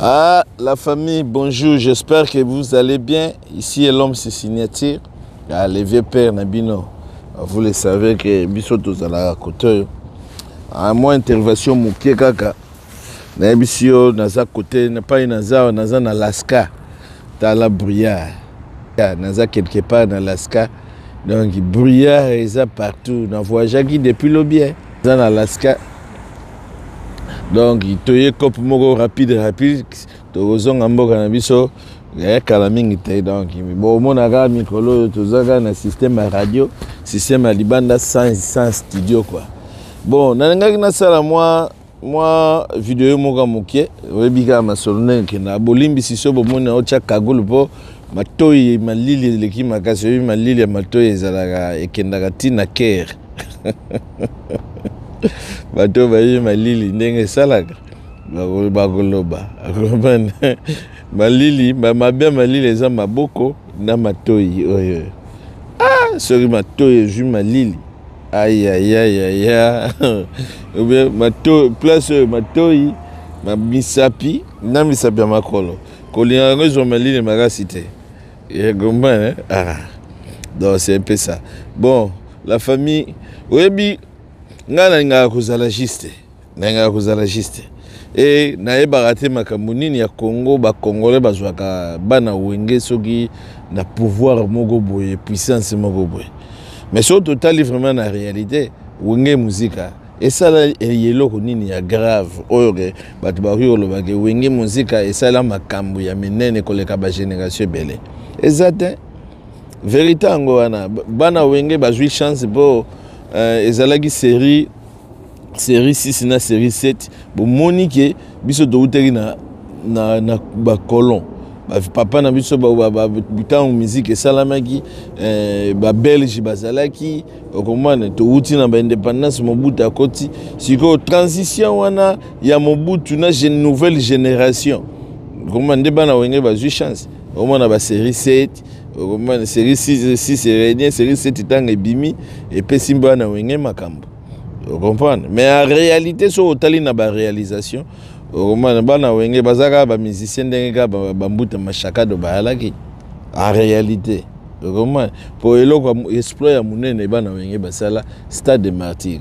Ah, la famille, bonjour, j'espère que vous allez bien. Ici est l'homme, c'est signature. Ah, les vieux pères Nabino. Vous le savez que Bissoto à côté. À moi, intervention, mon pied kaka. Nabisio, naza côté, n'a pas une naza en Alaska. T'as la bruyère. Naza quelque part en Alaska. Donc, bruyère et ça partout. On voit Jackie depuis le bien. Dans Alaska. Donc, il y a un cop rapide. Tozong amboka na biso ya kala mingi te donc bon mona ga mikolo tozaga na système radio système libanda sans studio quoi. Bon nananga na sala moi vidéo moka mokie webika masolne ke na bolimbi siso bomona ocha kagulu po matoyi malili leki makasi malili ya matoyi ezalaka ekendaka tina ker bato bayi malili ndenge salaka bagoloba malili mabia malili eza maboko na matoyi oyo soki matoyi ju malili ayayayaya obe matoyi place matoyi misapi na misapi ya makolo kolinga yango ezwa malili makasi te egomba donc c'est un peu ça. Bon la famille oyebi nga nalingaka kozala juste et nae barate makambo nini ya Congo ba congolais bazwaka bana wenge soki na pouvoir moko boye puissance moko boye mais sur total vraiment na réalité wenge muzika esala eloko nini ya grave oyo ke bato bakuyolo bake wenge muzika esala makambo ya minene koleka ba génération bele exact vérité ngo wana bana wenge bazwi chance po ezalaki série 6 na série 7 bon monique biso do uteri na ba colon ba papa na biso ba butan musique salamaki ba belge bazalaki okomana to uti na ba indépendance Mobutu akoti siko transition wana ya Mobutu na nouvelle génération comment ndeba na wenge ba chance omona ba série 7 okomana série 6 et série 7 tanga ebimi et pe simba na wenge makambo. Vous comprenez? Mais en réalité, si vous avez une réalisation, vous avez des musiciens qui en réalité. Pour explorer le stade de martyr,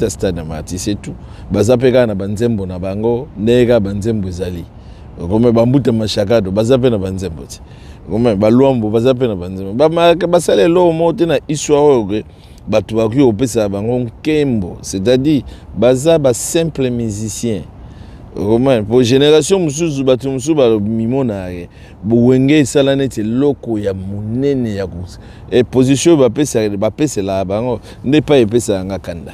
stade de martyr, c'est tout. Bazapeka na banzembo na bango, nega banzembo zali. Comme bambuta mashakado, bazape na banzembo. Comme baluambo, bazape na banzembo. Basale lo mote na histoire. Batu baki opesa bango kembo, c'est-à-dire baza ba simple musicien. Romain pour génération musuzu batu musuzu ba mimona buwenge sala neti loko ya munene ya kus. Et position ba pesa la bango n'est pas epesa nga kanda.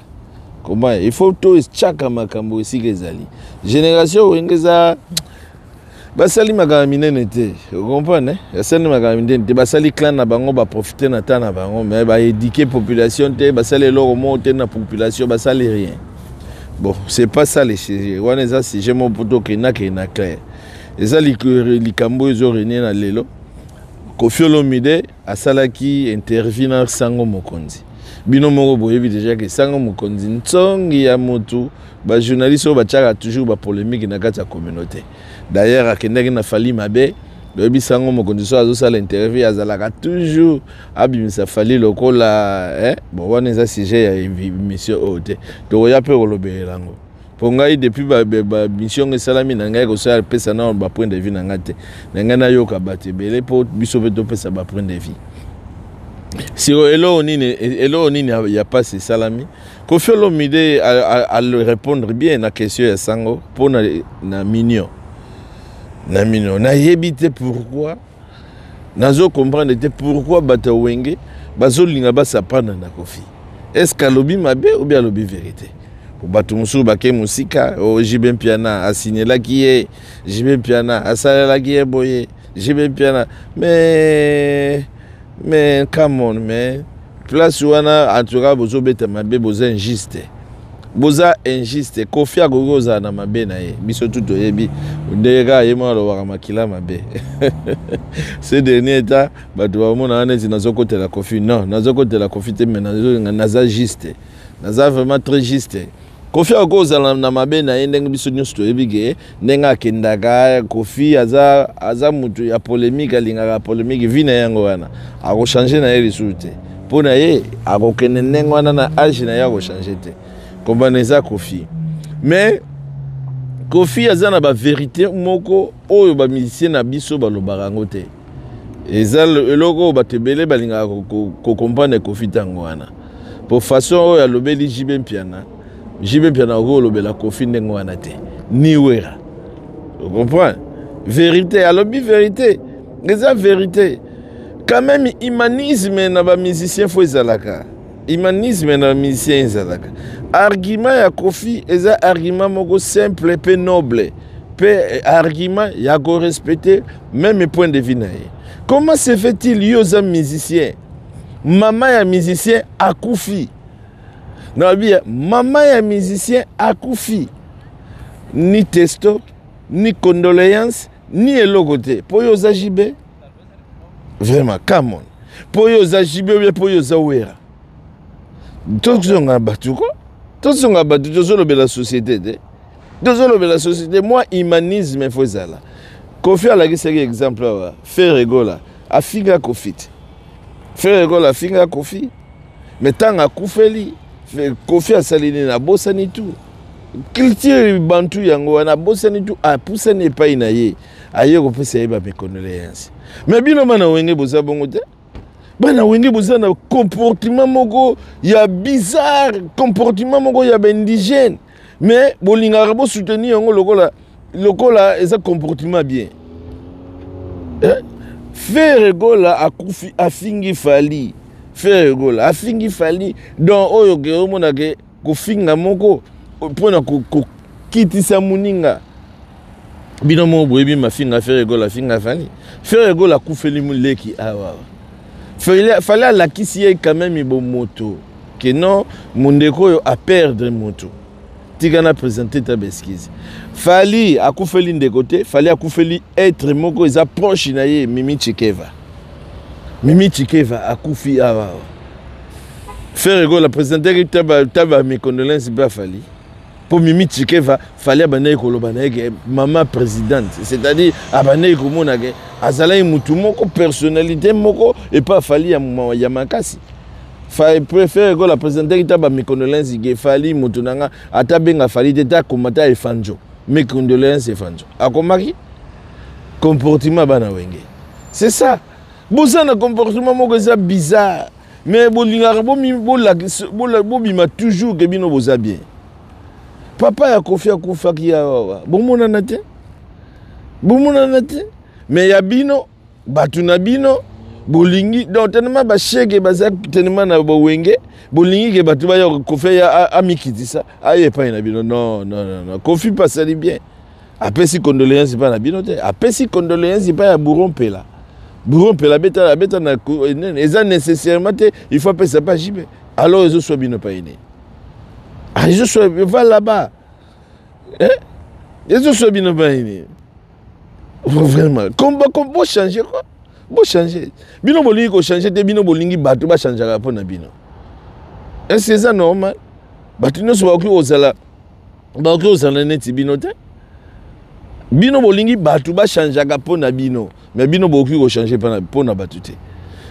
Comment il faut tout chaka makambo aussi kezali. Génération wengeza basali makambo minene te, vous comprenez? Basali makambo minene te, basali clan na bango ba profiter na ta na bango, mais ba éduquer population te, basali loro monter na population, basali rien. Bon, c'est pas ça les choses. Wana za si je mon poto ke na clair. Ezali likambo ezo rene na lelo. Koffi Olomide asalaki intervenir Sango Mokonzi. Bino moko boyebi déjà que Sango Mokonzi ntsongi ya motu ba journaliste ba tchaka toujours ba polémique na kati ya communauté. D'ailleurs akendaki na Fali Mabe boyebi Sango Mokonzi so azosala interview azalaka toujours abimisa Fali lokola bon wana eza sujet ya émission ote to ya pe kolobela ngo pour ngai depuis ba mission esalami na ngai ko sala pesa na ba point de vue na ngate na ngana yoka batebele po biso be to pesa ba point de vue. Si elo nini ya pas salami Koffi Olomide à le répondre bien na question ya Sango pour na mignon na yebite pourquoi nazo comprendre pourquoi bata wenge bazolinga basapana na Koffi. Est-ce qu'alobi mabe ou bien alobi vérité pour batu musu bake musika o jibe piana asignela kiye jibe piana asala kiye boye jibe piana mais come on man place wana en tout cas bozo beta mabe boza injuste Koffi agogoza na mabe na ye biso tuto yebi ndega yema lo waka makila mabe ce dernier temps batu bamona neti nazokotela Koffi non nazokotela Koffi te mais naza juste naza vraiment très juste Kofi akozala na mabe na ye ndenge biso nyonso toyebi ke ndenge akendaka Kofi aza mutu ya polémique alingaka polémique vi na yango wana akochange na ye lisusu te mpo na ye akokende ndenge wana na age na ye akochange te kombana eza Kofi mais Kofi aza na bavérité moko oyo bamusicien na biso balobaka yango te eza eloko oyo bato ebele balingaka kokomprendre Kofi ntango wana po façon oyo alobeli JB Mpiana olobela Kofi ndenge wana te ni wera vous comprenez vérité alobi vérité eza vérité quand même humanisme na bamusicien fo ezalaka humanisme na bamusicien ezalaka argument ya Kofi eza argument moko simple pe noble pe argument ya ko respecter même point de vue na ye. Comment se fait-il yo za musicien maman ya musicien akufi na bia maman ya musicien akufi ni testo ni condoléances ni eloko te po yo za JB vraiment come on po yo za JB ou po yo za wera tozonga batuko tozonga batu tozolobela société te tozolobela société moi humanisme faut ezala Kofi alakisaki exemple awa Ferregola afinga Kofi Ferregola afinga Kofi mais tanga kufeli Kofi asalini na bosani tu culture bantu yango wana bosani tu apusani epai na ye aye kopesa ye ba condoléances mais bino mana wenge boza bongo te bana wenge boza na comportement moko ya bizarre comportement moko ya indigène mais bolinga bo soutenir yango lokola eza comportement bien Ferregola akufi afingi fali Ferregola afingi fali donc oyo ke omona ke kofinga moko pona kokitisa muninga bino mo boyebi mafinga Ferregola afinga fali Ferregola akufeli muleki awa fallait alakisi ye quand même bo moto que non mundeko yo a perdre moto tigana présenter ta besquise fali akufeli ndeko te fali akufeli être moko eza proche na ye Mimi Chikeva akufi awa Ferregola présenter taba mes condoléances ba fali pour Mimi Chikeva fali abanaye koloba na ye maman présidente c'est-à-dire abanaye komona ke azala mutu moko personnalité moko et pas fali ya makasi Fallait préférer que la présenter taba mes condoléances ge fali mutu nanga atabenga fali teta komata efanjo mes condoléances efanjo akomaki comportement bana wenge c'est ça bozana comportement moko eza bizarre mais bolingaka bobima toujours ke bino boza bien papa ya Kofi akufaki ya bomonana te mais ya bino batu na bino bolingi donc tellement ba cheke baza tellement na bowenge bolingi ke batu ba ya Kofi ya amikitisa aye pa na bino non Kofi pasali bien apesi condoléances pa na bino te apesi condoléances pa ya Bourrompela beta na eza nécessairement te il faut apesa pa JB alors ezo so bino pa ine ezo so va là-bas ezo so bino pa ine vraiment combo changer quoi bo changer bino bolingi ko changer te bino bolingi bato ba changer po na bino est-ce ça normal bato nyonso ba ozala neti bino te bino bolingi bato ba changer po na bino mais bino boki ko changer po na bato te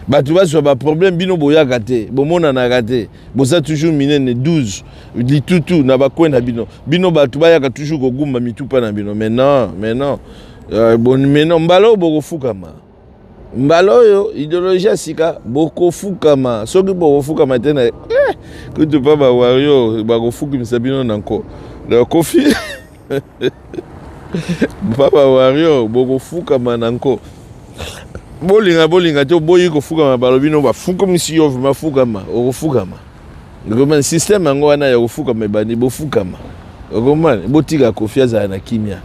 bato ba so ba problème bino boyaka te bomona na gate boza toujours minene 12 litutu na ba kwena bino bato ba yaka toujours ko gumba mitupa na bino mais non mais non mbalo bokofukama mbalo yo idéologie sika bokofukama soki bokofukama te na kutu pa ba wario bakofukimisa bino nanko le Kofi papa wario bokofukama nanko bolinga te boyi kofukama balobino bafukamisi yo mafukama okofukama ngoma système yango wana ya kofukama bani bofukama ngoma botika Kofi azana na kimia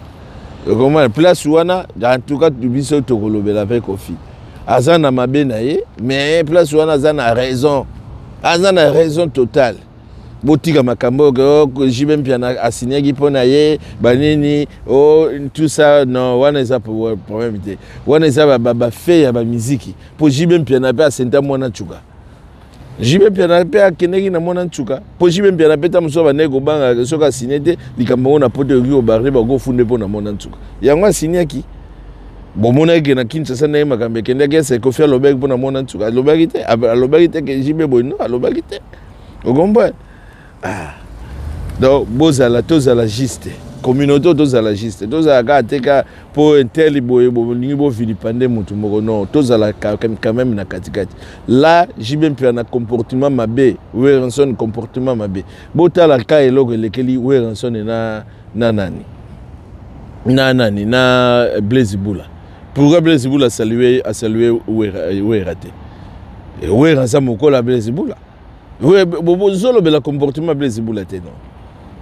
ngoma place wana en tout cas biso tokolobela avec Kofi azana mabe na ye mais place wana azana raison totale botika makambo que JB Mpiana asinyaki pona ye banini tout ça non wana eza problème te wana eza ba fait ya ba musique pour JB Mpiana pe asenta mwana chuka Jibe piana pe akeneki na mona ntuka po jibe piana peta muso banego banga soka sinete likambo na poto yo barre ba go funde po na mona ntuka yango siniaki bomona ke na Kinshasa na makambe kende ke se ko faire lobek po na mona ntuka lobaki te ke jibe bono lobaki te ogomba donc bozala tozala juste communauté tozala juste tozala ka teka po intel boye bolingi bo vilipande mutu moko non tozala quand même na katikati là jibe mpia na comportement mabe Werenson comportement mabe botala ka eloko lekeli Werenson na Blaise Bula pourquoi Blaise Bula a salué Werate et Werenson mokola Blaise Bula bobo zolo bela comportement Blaise Bula te non.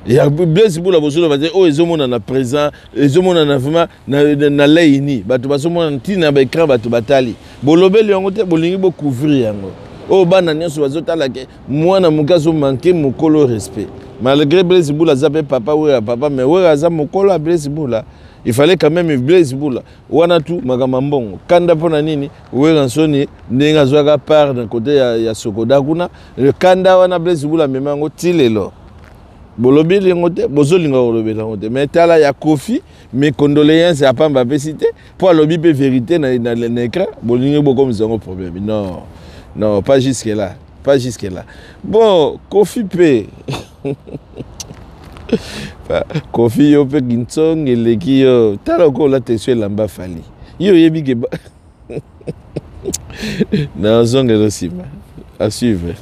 Et Blaise Bula bozolo va dire oh ezomona na présent ezomona na vraiment na leini bato bazomona ntina ba écran bato batali bolobeli yango te bolingi bo couvrir yango oh bana nyonso bazotala ke mwana mukazo manquer mokolo respect malgré Blaise Bula zape papa mais ouais aza mokolo Blaise Bula il fallait quand même Blaise Bula wana tu magama mbongo kanda pona nini Werenson nenga zwaka part d'un côté ya Sokoda kuna kanda wana Blaise Bula memango tilelo bolobi lingote bozolinga bolobi lingote mais tala ya Kofi mes condoléances à Pamba Pesité pour lobby pe vérité na l'écran bolinga beaucoup mis problème non pas jusque là bon Kofi pe Kofi yo pe Gintsong eleki yo tala ko la tesue lamba fali yo yebi ke non zongelo sima à suivre.